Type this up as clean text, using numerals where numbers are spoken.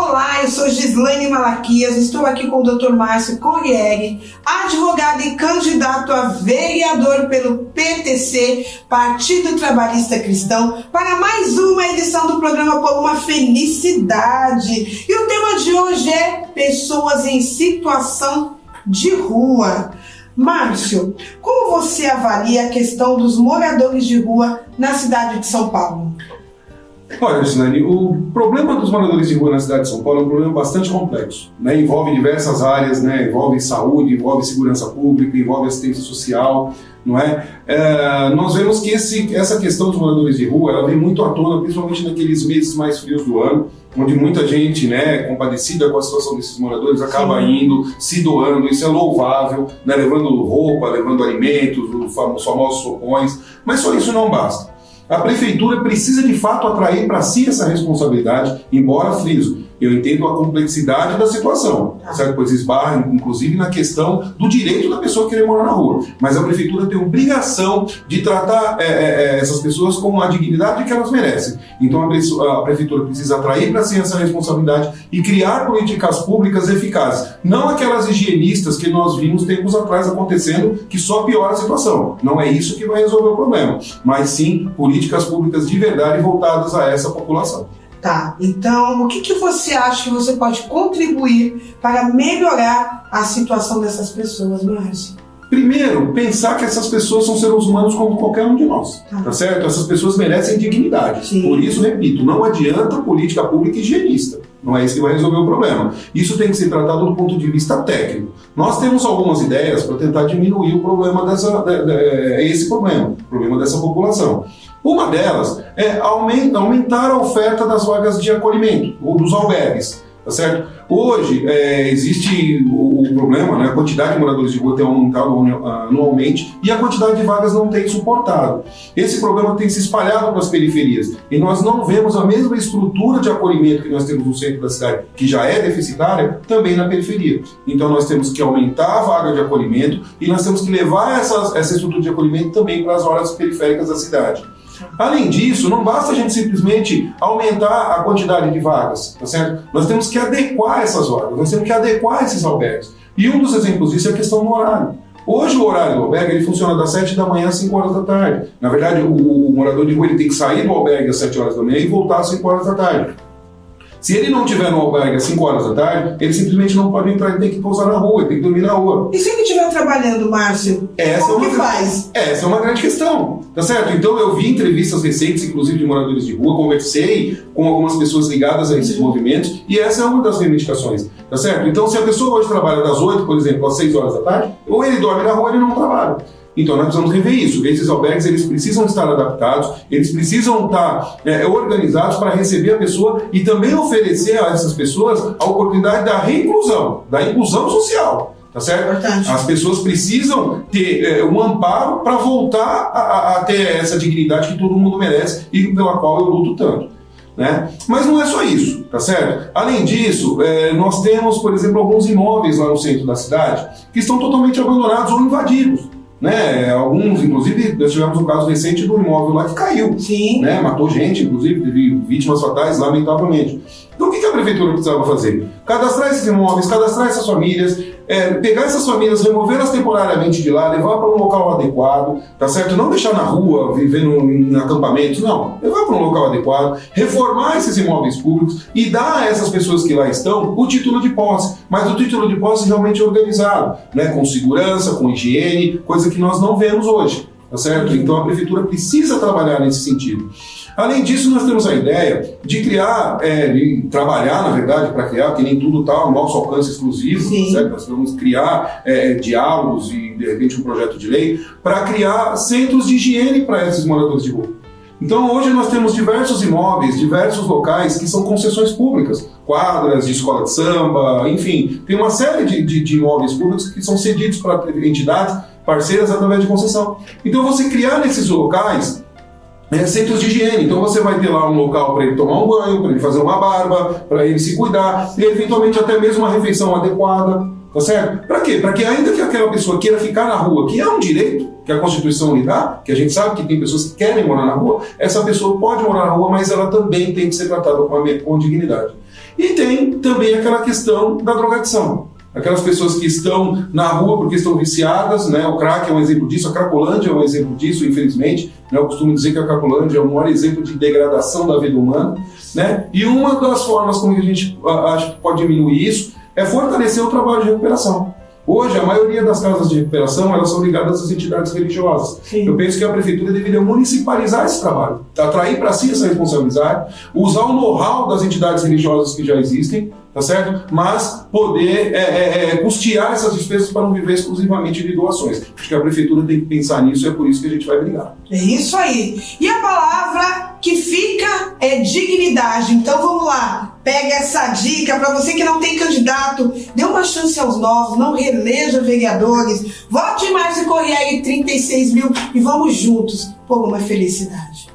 Olá, eu sou Gislaine Malaquias, estou aqui com o Dr. Márcio Corriere, advogado e candidato a vereador pelo PTC, Partido Trabalhista Cristão, para mais uma edição do programa Por uma Felicidade. E o tema de hoje é pessoas em situação de rua. Márcio, como você avalia a questão dos moradores de rua na cidade de São Paulo? Olha, Gislaine, o problema dos moradores de rua na cidade de São Paulo é um problema bastante complexo, né? Envolve diversas áreas, né? Envolve saúde, envolve segurança pública, envolve assistência social, não é? Nós vemos que essa questão dos moradores de rua, ela vem muito à tona, principalmente naqueles meses mais frios do ano, onde muita gente, né, compadecida com a situação desses moradores, acaba indo, se doando. Isso é louvável, né? Levando roupa, levando alimentos, os famosos sopões, mas só isso não basta. A prefeitura precisa de fato atrair para si essa responsabilidade, embora friso. Eu entendo a complexidade da situação, certo? Pois esbarra, inclusive, na questão do direito da pessoa querer morar na rua. Mas a prefeitura tem obrigação de tratar essas pessoas com a dignidade que elas merecem. Então a prefeitura precisa atrair para si essa responsabilidade e criar políticas públicas eficazes. Não aquelas higienistas que nós vimos tempos atrás acontecendo, que só piora a situação. Não é isso que vai resolver o problema, mas sim políticas públicas de verdade voltadas a essa população. Tá, então o que você acha que você pode contribuir para melhorar a situação dessas pessoas, Márcio? Primeiro, pensar que essas pessoas são seres humanos como qualquer um de nós, tá certo? Essas pessoas merecem dignidade. Sim. Por isso, repito, não adianta política pública higienista. Não é isso que vai resolver o problema. Isso tem que ser tratado do ponto de vista técnico. Nós temos algumas ideias para tentar diminuir o problema o problema dessa população. Uma delas é aumentar a oferta das vagas de acolhimento, ou dos albergues, tá certo? Hoje existe o problema, né? A quantidade de moradores de rua tem aumentado anualmente e a quantidade de vagas não tem suportado. Esse problema tem se espalhado para as periferias e nós não vemos a mesma estrutura de acolhimento que nós temos no centro da cidade, que já é deficitária, também na periferia. Então nós temos que aumentar a vaga de acolhimento e nós temos que levar essa estrutura de acolhimento também para as áreas periféricas da cidade. Além disso, não basta a gente simplesmente aumentar a quantidade de vagas, tá certo? Nós temos que adequar essas vagas, nós temos que adequar esses albergues. E um dos exemplos disso é a questão do horário. Hoje o horário do albergue ele funciona das 7 da manhã às 5 horas da tarde. Na verdade, o morador de rua ele tem que sair do albergue às 7 horas da manhã e voltar às 5 horas da tarde. Se ele não estiver no albergue às 5 horas da tarde, ele simplesmente não pode entrar, ele tem que pousar na rua, ele tem que dormir na rua. E se ele estiver trabalhando, Márcio, como que faz? Essa é uma grande questão, tá certo? Então eu vi entrevistas recentes, inclusive de moradores de rua, conversei com algumas pessoas ligadas a esses movimentos, e essa é uma das reivindicações, tá certo? Então se a pessoa hoje trabalha das 8, por exemplo, às 6 horas da tarde, ou ele dorme na rua ou ele não trabalha. Então nós precisamos rever isso. Esses albergues eles precisam estar adaptados, eles precisam estar organizados para receber a pessoa e também oferecer a essas pessoas a oportunidade da reinclusão, da inclusão social. Tá certo? Importante. As pessoas precisam ter um amparo para voltar a ter essa dignidade que todo mundo merece e pela qual eu luto tanto. Né? Mas não é só isso, tá certo? Além disso, nós temos, por exemplo, alguns imóveis lá no centro da cidade que estão totalmente abandonados ou invadidos. Né? Alguns, inclusive, nós tivemos um caso recente do imóvel lá que caiu. Sim. Né? Matou gente, inclusive, teve vítimas fatais, lamentavelmente. Então o que a prefeitura precisava fazer? Cadastrar esses imóveis, cadastrar essas famílias, pegar essas famílias, removê-las temporariamente de lá, levar para um local adequado, tá certo? Não deixar na rua, vivendo em acampamentos, não. Levar para um local adequado, reformar esses imóveis públicos e dar a essas pessoas que lá estão o título de posse, mas o título de posse realmente organizado, né? Com segurança, com higiene, coisa que nós não vemos hoje, tá certo? Então a prefeitura precisa trabalhar nesse sentido. Além disso, nós temos a ideia de criar, de trabalhar, na verdade, para criar, porque nem tudo está ao nosso alcance exclusivo, certo? Nós vamos criar diálogos e, de repente, um projeto de lei para criar centros de higiene para esses moradores de rua. Então, hoje nós temos diversos imóveis, diversos locais que são concessões públicas, quadras de escola de samba, enfim, tem uma série de imóveis públicos que são cedidos para entidades parceiras através de concessão. Então, você criar nesses locais centros de higiene. Então você vai ter lá um local para ele tomar um banho, para ele fazer uma barba, para ele se cuidar e eventualmente até mesmo uma refeição adequada, tá certo? Para quê? Para que ainda que aquela pessoa queira ficar na rua, que é um direito que a Constituição lhe dá, que a gente sabe que tem pessoas que querem morar na rua, essa pessoa pode morar na rua, mas ela também tem que ser tratada com dignidade. E tem também aquela questão da drogadição. Aquelas pessoas que estão na rua porque estão viciadas, né? O crack é um exemplo disso, a Cracolândia é um exemplo disso, infelizmente. Né? Eu costumo dizer que a Cracolândia é o maior exemplo de degradação da vida humana. Né? E uma das formas como a gente acha que pode diminuir isso é fortalecer o trabalho de recuperação. Hoje, a maioria das casas de recuperação, elas são ligadas às entidades religiosas. Sim. Eu penso que a prefeitura deveria municipalizar esse trabalho, atrair para si essa responsabilidade, usar o know-how das entidades religiosas que já existem, tá certo? Mas poder custear essas despesas para não viver exclusivamente de doações. Acho que a prefeitura tem que pensar nisso e é por isso que a gente vai brigar. É isso aí. E a palavra que fica é dignidade. Então vamos lá. Pega essa dica para você que não tem candidato, dê uma chance aos novos, não reeleja vereadores, vote em Márcio Corriere 36 mil e vamos juntos por uma felicidade.